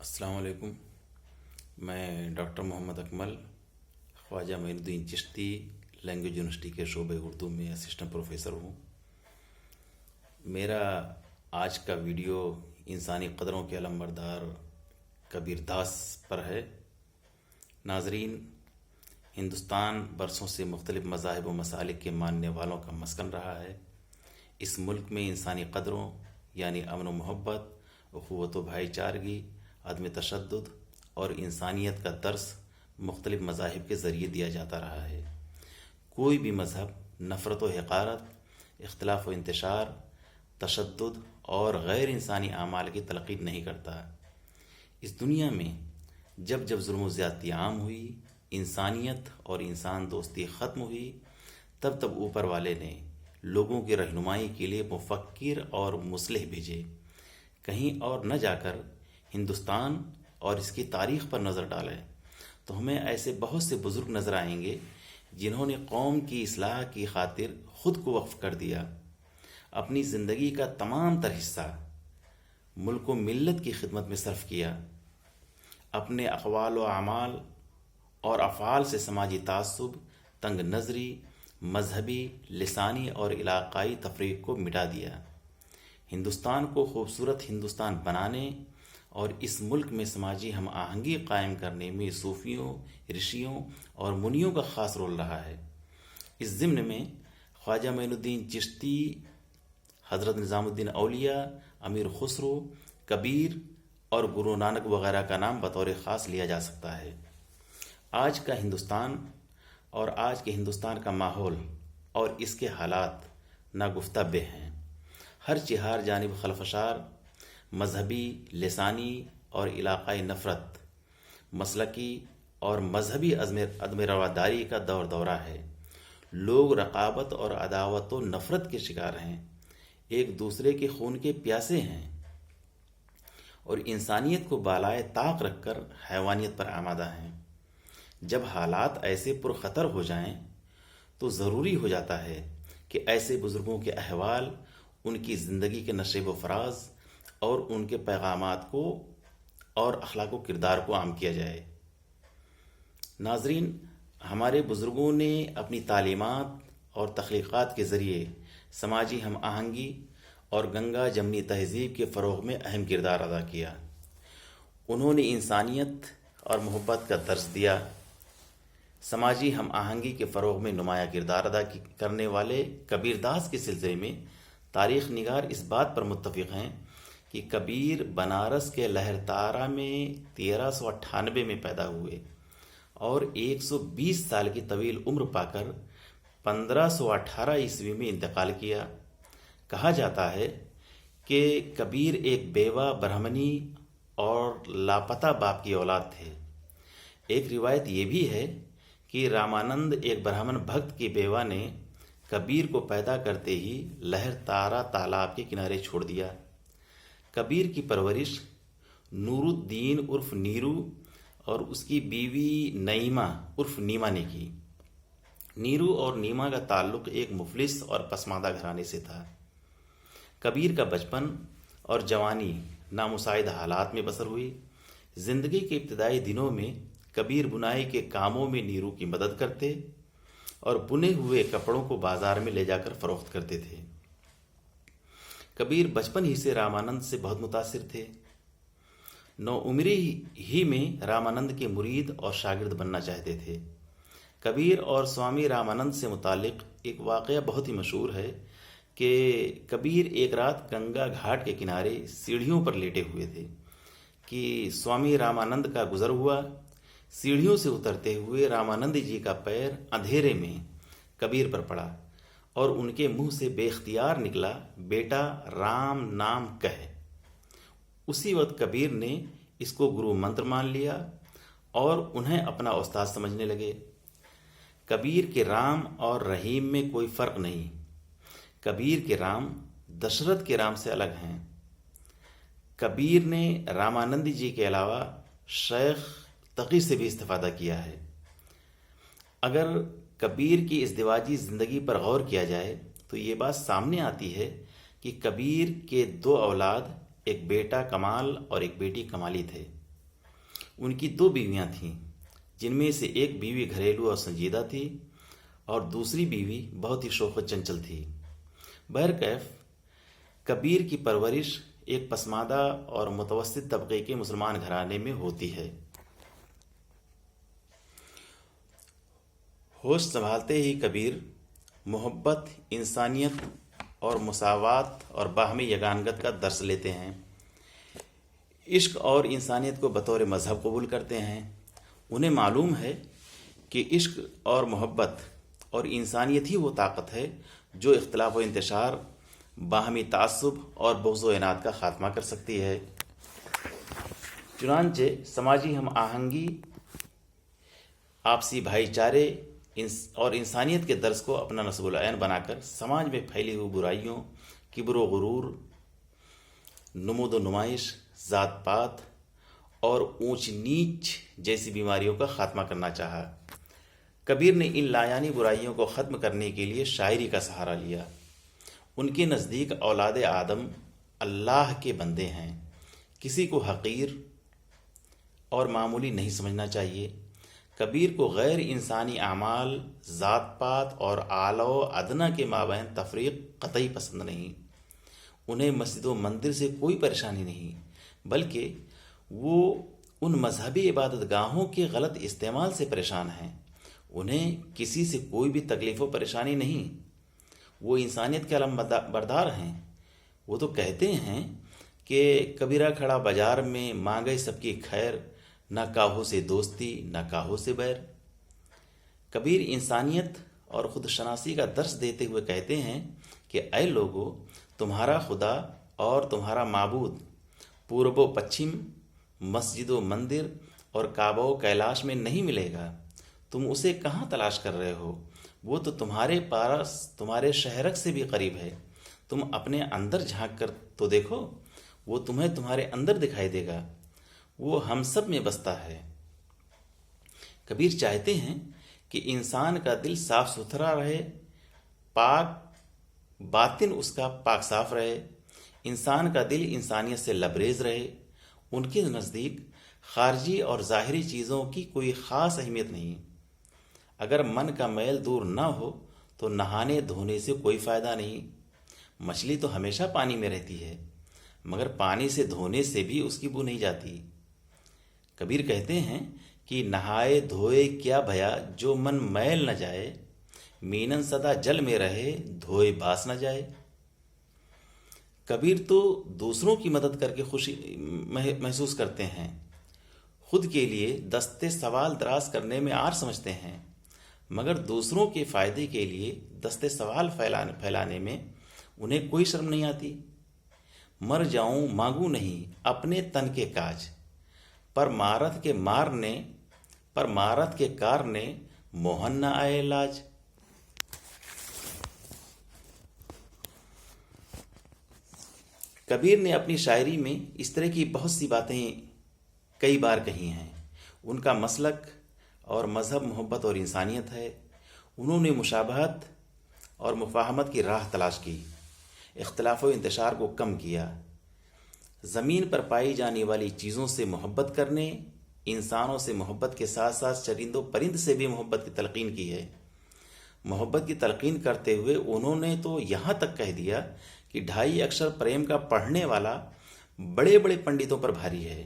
السلام علیکم. میں ڈاکٹر محمد اکمل خواجہ معین الدین چشتی لینگویج یونیورسٹی کے شعبہ اردو میں اسسٹنٹ پروفیسر ہوں. میرا آج کا ویڈیو انسانی قدروں کے علمبردار کبیر داس پر ہے. ناظرین، ہندوستان برسوں سے مختلف مذاہب و مسالک کے ماننے والوں کا مسکن رہا ہے. اس ملک میں انسانی قدروں یعنی امن و محبت، اخوت و بھائی چارگی، عدم تشدد اور انسانیت کا درس مختلف مذاہب کے ذریعے دیا جاتا رہا ہے. کوئی بھی مذہب نفرت و حقارت، اختلاف و انتشار، تشدد اور غیر انسانی اعمال کی تلقین نہیں کرتا. اس دنیا میں جب جب ظلم و زیادتی عام ہوئی، انسانیت اور انسان دوستی ختم ہوئی، تب تب اوپر والے نے لوگوں کی رہنمائی کے لیے مفکر اور مصلح بھیجے. کہیں اور نہ جا کر ہندوستان اور اس کی تاریخ پر نظر ڈالیں تو ہمیں ایسے بہت سے بزرگ نظر آئیں گے جنہوں نے قوم کی اصلاح کی خاطر خود کو وقف کر دیا، اپنی زندگی کا تمام تر حصہ ملک و ملت کی خدمت میں صرف کیا. اپنے اقوال و اعمال اور افعال سے سماجی تعصب، تنگ نظری، مذہبی، لسانی اور علاقائی تفریق کو مٹا دیا. ہندوستان کو خوبصورت ہندوستان بنانے اور اس ملک میں سماجی ہم آہنگی قائم کرنے میں صوفیوں، رشیوں اور منیوں کا خاص رول رہا ہے. اس ضمن میں خواجہ معین الدین چشتی، حضرت نظام الدین اولیاء، امیر خسرو، کبیر اور گرو نانک وغیرہ کا نام بطور خاص لیا جا سکتا ہے. آج کا ہندوستان اور آج کے ہندوستان کا ماحول اور اس کے حالات ناگفتہ بہ ہیں. ہر چہار جانب خلفشار، مذہبی، لسانی اور علاقائی نفرت، مسلکی اور مذہبی عدم رواداری کا دور دورہ ہے. لوگ رقابت اور عداوت و نفرت کے شکار ہیں، ایک دوسرے کے خون کے پیاسے ہیں اور انسانیت کو بالائے طاق رکھ کر حیوانیت پر آمادہ ہیں. جب حالات ایسے پرخطر ہو جائیں تو ضروری ہو جاتا ہے کہ ایسے بزرگوں کے احوال، ان کی زندگی کے نشیب و فراز اور ان کے پیغامات کو اور اخلاق و کردار کو عام کیا جائے. ناظرین، ہمارے بزرگوں نے اپنی تعلیمات اور تخلیقات کے ذریعے سماجی ہم آہنگی اور گنگا جمنی تہذیب کے فروغ میں اہم کردار ادا کیا. انہوں نے انسانیت اور محبت کا درس دیا. سماجی ہم آہنگی کے فروغ میں نمایاں کردار ادا کرنے والے کبیر داس کے سلسلے میں تاریخ نگار اس بات پر متفق ہیں کہ کبیر بنارس کے لہرتارا میں 1398 میں پیدا ہوئے اور 120 سال کی طویل عمر پا کر 1518 عیسوی میں انتقال کیا. کہا جاتا ہے کہ کبیر ایک بیوہ برہمنی اور لاپتہ باپ کی اولاد تھے. ایک روایت یہ بھی ہے کہ رامانند ایک برہمن بھکت کی بیوہ نے کبیر کو پیدا کرتے ہی لہر تارا تالاب کے کنارے چھوڑ دیا. کبیر کی پرورش نور الدین عرف نیرو اور اس کی بیوی نعیمہ عرف نیما نے کی. نیرو اور نیما کا تعلق ایک مفلس اور پسماندہ گھرانے سے تھا. کبیر کا بچپن اور جوانی نامساعد حالات میں بسر ہوئی. زندگی کے ابتدائی دنوں میں کبیر بنائی کے کاموں میں نیرو کی مدد کرتے اور بنے ہوئے کپڑوں کو بازار میں لے جا کر فروخت کرتے تھے. کبیر بچپن ہی سے رامانند سے بہت متاثر تھے. نوعمری ہی میں رامانند کے مرید اور شاگرد بننا چاہتے تھے. کبیر اور سوامی رامانند سے متعلق ایک واقعہ بہت ہی مشہور ہے کہ کبیر ایک رات گنگا گھاٹ کے کنارے سیڑھیوں پر لیٹے ہوئے تھے کہ سوامی رامانند کا گزر ہوا. سیڑھیوں سے اترتے ہوئے رامانند جی کا پیر اندھیرے میں کبیر پر پڑا اور ان کے منہ سے بے اختیار نکلا، بیٹا رام نام کہے. اسی وقت کبیر نے اس کو گرو منتر مان لیا اور انہیں اپنا استاد سمجھنے لگے. کبیر کے رام اور رحیم میں کوئی فرق نہیں. کبیر کے رام دشرت کے رام سے الگ ہیں. کبیر نے رامانند جی کے علاوہ شیخ تقی سے بھی استفادہ کیا ہے. اگر کبیر کی ازدواجی زندگی پر غور کیا جائے تو یہ بات سامنے آتی ہے کہ کبیر کے 2 اولاد، ایک بیٹا کمال اور ایک بیٹی کمالی تھے. ان کی 2 بیویاں تھیں، جن میں سے ایک بیوی گھریلو اور سنجیدہ تھی اور دوسری بیوی بہت ہی شوخ و چنچل تھی۔ بہرکیف کبیر کی پرورش ایک پسماندہ اور متوسط طبقے کے مسلمان گھرانے میں ہوتی ہے۔ ہوش سنبھالتے ہی کبیر محبت، انسانیت اور مساوات اور باہمی یگانگت کا درس لیتے ہیں۔ عشق اور انسانیت کو بطور مذہب قبول کرتے ہیں۔ انہیں معلوم ہے کہ عشق اور محبت اور انسانیت ہی وہ طاقت ہے جو اختلاف و انتشار، باہمی تعصب اور بغض و عناد کا خاتمہ کر سکتی ہے۔ چنانچہ سماجی ہم آہنگی، آپسی بھائی چارے اور انسانیت کے درس کو اپنا نصب العین بنا کر سماج میں پھیلی ہوئی برائیوں، کبر و غرور، نمود و نمائش، ذات پات اور اونچ نیچ جیسی بیماریوں کا خاتمہ کرنا چاہا۔ کبیر نے ان لایانی برائیوں کو ختم کرنے کے لیے شاعری کا سہارا لیا۔ ان کے نزدیک اولاد آدم اللہ کے بندے ہیں، کسی کو حقیر اور معمولی نہیں سمجھنا چاہیے۔ کبیر کو غیر انسانی اعمال، ذات پات اور اعلی و ادنیٰ کے مابین تفریق قطعی پسند نہیں۔ انہیں مسجد و مندر سے کوئی پریشانی نہیں، بلکہ وہ ان مذہبی عبادت گاہوں کے غلط استعمال سے پریشان ہیں۔ انہیں کسی سے کوئی بھی تکلیف و پریشانی نہیں۔ وہ انسانیت کے علم بردار ہیں۔ وہ تو کہتے ہیں کہ کبیرہ کھڑا بازار میں مانگے سب کی خیر، نہ کاہو سے دوستی نہ کاہو سے بیر۔ کبیر انسانیت اور خود شناسی کا درس دیتے ہوئے کہتے ہیں کہ اے لوگو، تمہارا خدا اور تمہارا معبود پورب و پچھم، مسجد و مندر اور کعبہ و کیلاش میں نہیں ملے گا۔ تم اسے کہاں تلاش کر رہے ہو؟ وہ تو تمہارے پاس، تمہارے شہرک سے بھی قریب ہے۔ تم اپنے اندر جھانک کر تو دیکھو، وہ تمہیں تمہارے اندر دکھائی دے گا۔ وہ ہم سب میں بستا ہے۔ کبیر چاہتے ہیں کہ انسان کا دل صاف ستھرا رہے، پاک باطن اس کا پاک صاف رہے، انسان کا دل انسانیت سے لبریز رہے۔ ان کے نزدیک خارجی اور ظاہری چیزوں کی کوئی خاص اہمیت نہیں۔ اگر من کا میل دور نہ ہو تو نہانے دھونے سے کوئی فائدہ نہیں۔ مچھلی تو ہمیشہ پانی میں رہتی ہے، مگر پانی سے دھونے سے بھی اس کی بو نہیں جاتی۔ کبیر کہتے ہیں کہ نہائے دھوئے کیا بھیا، جو من میل نہ جائے، مینن سدا جل میں رہے، دھوئے باس نہ جائے۔ کبیر تو دوسروں کی مدد کر کے خوشی محسوس کرتے ہیں، خود کے لیے دستے سوال دراز کرنے میں عار سمجھتے ہیں، مگر دوسروں کے فائدے کے لیے دستے سوال پھیلانے میں انہیں کوئی شرم نہیں آتی۔ مر جاؤں مانگوں نہیں اپنے تن کے کاج، پر مارت کے کار نے موہن نہ آئے لاج۔ کبیر نے اپنی شاعری میں اس طرح کی بہت سی باتیں کئی بار کہی ہیں۔ ان کا مسلک اور مذہب محبت اور انسانیت ہے۔ انہوں نے مشابہت اور مفاہمت کی راہ تلاش کی، اختلاف و انتشار کو کم کیا، زمین پر پائی جانے والی چیزوں سے محبت کرنے، انسانوں سے محبت کے ساتھ ساتھ چرند و پرند سے بھی محبت کی تلقین کی ہے۔ محبت کی تلقین کرتے ہوئے انہوں نے تو یہاں تک کہہ دیا کہ 2.5 اکشر پریم کا پڑھنے والا بڑے بڑے پنڈتوں پر بھاری ہے۔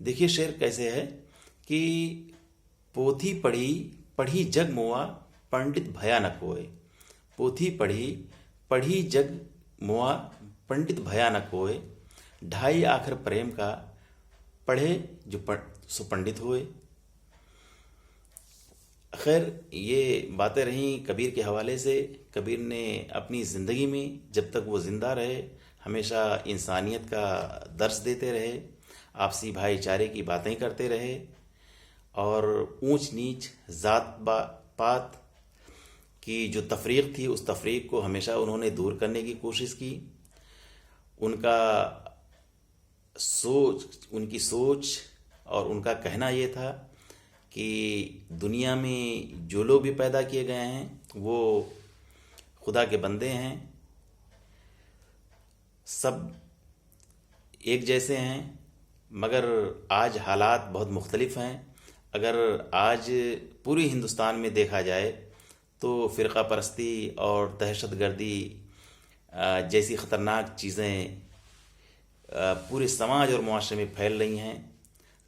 دیکھیے شعر کیسے ہے کہ پوتھی پڑھی جگ موا، پنڈت بھیا نہ کوئے۔ پوتھی پڑھی جگ موا، پنڈت بھیا نہ کوئے۔ 2.5 آخر پریم کا پڑھے جو سو پنڈت ہوئے۔ خیر، یہ باتیں رہیں کبیر کے حوالے سے۔ کبیر نے اپنی زندگی میں جب تک وہ زندہ رہے ہمیشہ انسانیت کا درس دیتے رہے، آپسی بھائی چارے کی باتیں کرتے رہے، اور اونچ نیچ، ذات پات کی جو تفریق تھی اس تفریق کو ہمیشہ انہوں نے دور کرنے کی کوشش کی۔ ان کی سوچ اور ان کا کہنا یہ تھا کہ دنیا میں جو لوگ بھی پیدا کیے گئے ہیں وہ خدا کے بندے ہیں، سب ایک جیسے ہیں، مگر آج حالات بہت مختلف ہیں. اگر آج پوری ہندوستان میں دیکھا جائے تو فرقہ پرستی اور دہشت گردی جیسی خطرناک چیزیں پورے سماج اور معاشرے میں پھیل رہی ہیں.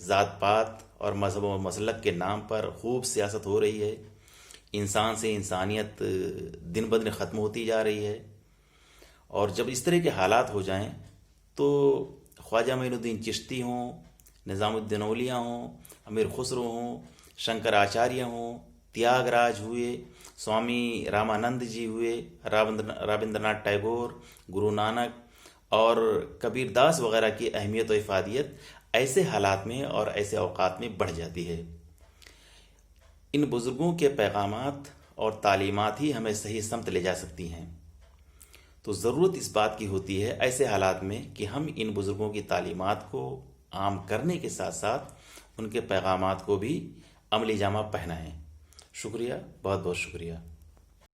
ذات پات اور مذہب و مسلک کے نام پر خوب سیاست ہو رہی ہے. انسان سے انسانیت دن بدن ختم ہوتی جا رہی ہے. اور جب اس طرح کے حالات ہو جائیں تو خواجہ معین الدین چشتی ہوں، نظام الدین اولیاء ہوں، امیر خسرو ہوں، شنکر آچاریہ ہوں، تیاگ راج ہوئے، سوامی رامانند جی ہوئے، رابندر ناتھ ٹیگور، گرو نانک اور کبیر داس وغیرہ کی اہمیت و افادیت ایسے حالات میں اور ایسے اوقات میں بڑھ جاتی ہے. ان بزرگوں کے پیغامات اور تعلیمات ہی ہمیں صحیح سمت لے جا سکتی ہیں. تو ضرورت اس بات کی ہوتی ہے ایسے حالات میں کہ ہم ان بزرگوں کی تعلیمات کو عام کرنے کے ساتھ ساتھ ان کے پیغامات کو بھی عملی جامہ پہنائیں. شکریہ، بہت بہت شکریہ.